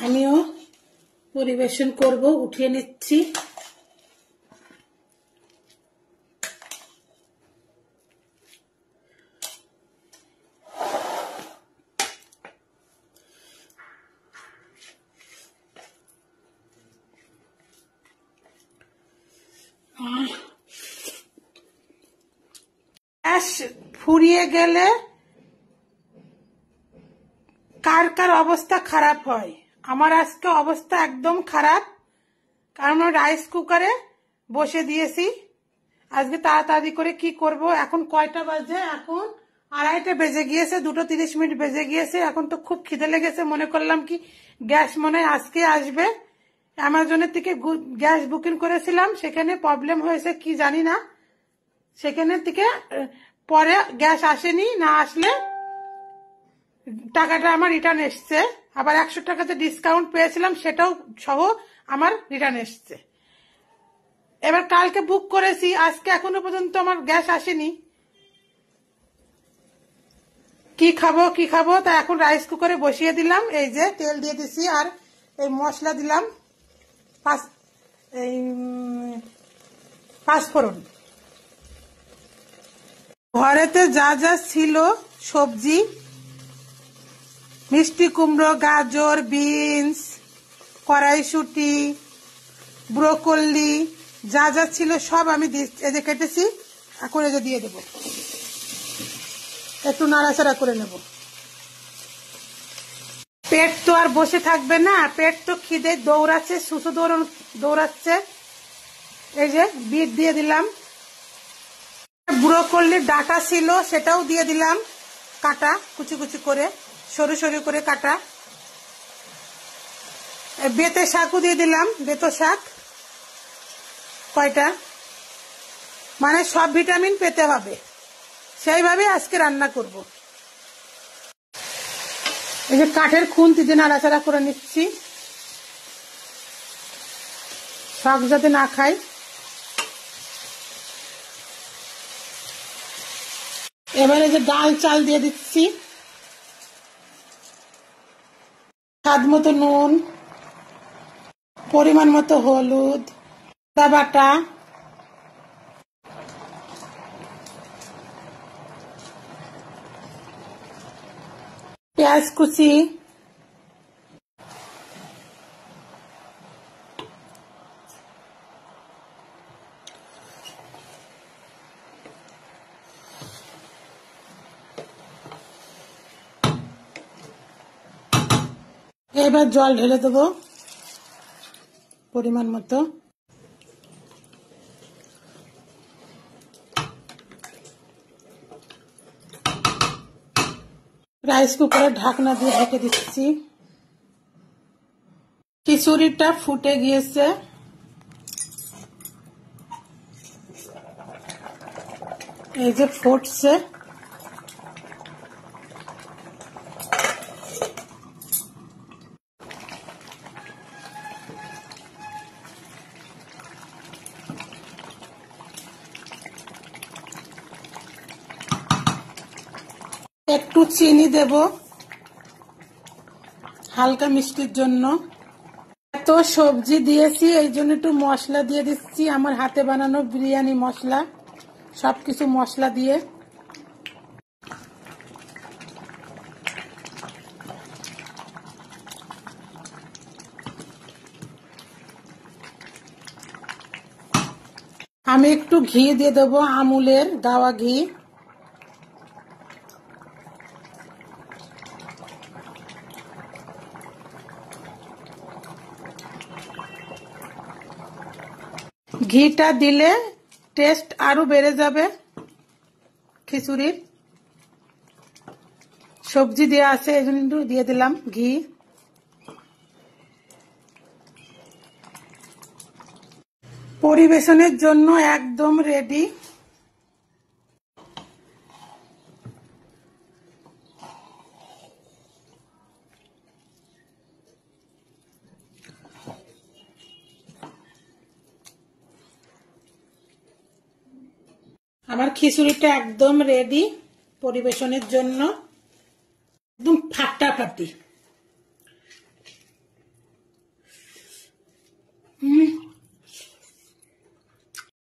আমিও পরিবেশন করব, উঠিয়ে নিচ্ছি। গ্যাস ফুরিয়ে গেলে কার কার অবস্থা খারাপ হয়? আমার আজকে অবস্থা একদম খারাপ, কারণ রাইস কুকারে বসে দিয়েছি। আজকে তাড়াতাড়ি করে কি করব। এখন কয়টা বাজে? এখন 2:30 বেজে গিয়েছে, 2:30 বেজে গিয়েছে। এখন তো খুব খিদে লেগেছে, মনে করলাম কি গ্যাস মনে হয় আজকে আসবে। অ্যামাজনের থেকে গ্যাস বুকিং করেছিলাম, সেখানে প্রবলেম হয়েছে কি জানি না, সেখানে থেকে পরে গ্যাস আসেনি। না আসলে টাকাটা আমার রিটার্ন এসছে। আবার 100 টাকাতে ডিসকাউন্ট পেয়েছিলাম, সেটাও সহ আমার রিটার্ন এসছে। এবার কালকে বুক করেছি, আজকে এখনো পর্যন্ত আমার গ্যাস আসেনি। কি খাবো তা এখন রাইস কুকারে বসিয়ে দিলাম। এই যে তেল দিয়ে দিছি, আর এই মশলা দিলাম, পাঁচফোড়ন। ঘরেতে যা যা ছিল সবজি, মিষ্টি কুমড়ো, গাজর, বিনস, কড়াইশুঁটি, ব্রোকলি, যা যা ছিল সব আমি এই যে কেটেছি। এখন এই যে দিয়ে দেবো, একটু নাড়াচাড়া করে নেব। পেট তো আর বসে থাকবে না, পেট তো খিদে দৌড়াচ্ছে, সুসু দৌড়াচ্ছে। এই যে বিট দিয়ে দিলাম, ব্রোকলির ডাটা ছিল সেটাও দিয়ে দিলাম, কাটা কুচি কুচি করে, সরু সরু করে কাটা। বেতে শাকও দিয়ে দিলাম, বেতো শাক কয়টা, মানে সব ভিটামিন পেতে হবে, সেইভাবে আজকে রান্না করব। এই যে কাঠের খুন্তি দিয়ে নাড়াচাড়া করে নিচ্ছি, শাক যাতে না খাই। এবারে যে ডাল চাল দিয়ে দিচ্ছি, স্বাদ মতো নুন, পরিমাণ মতো হলুদ, আদা বাটা, পেঁয়াজ কুচি, এবার জল ঢেলে দেবো পরিমাণ মতো। রাইস কুকারের ঢাকনা দিয়ে ঢেকে দিচ্ছি। খিচুড়িটা ফুটে গিয়েছে, এই যে ফুটছে। একটু চিনি দেব হালকা মিষ্টির জন্য। এত সবজি দিয়েছি এই জন্য একটু মশলা দিয়ে দিচ্ছি, আমার হাতে বানানো বিরিয়ানি মশলা, সবকিছু মশলা দিয়ে। আমি একটু ঘি দিয়ে দেবো, আমুলের গাওয়া ঘি। ঘিটা দিলে টেস্ট আরো বেড়ে যাবে খিচুড়ির। সবজি দেওয়া আছে এই জন্য দিয়ে দিলাম ঘি। পরিবেশনের জন্য একদম রেডি। আমার খিচুড়িটা একদম রেডি পরিবেশনের জন্য, একদম ফাটাফাটি।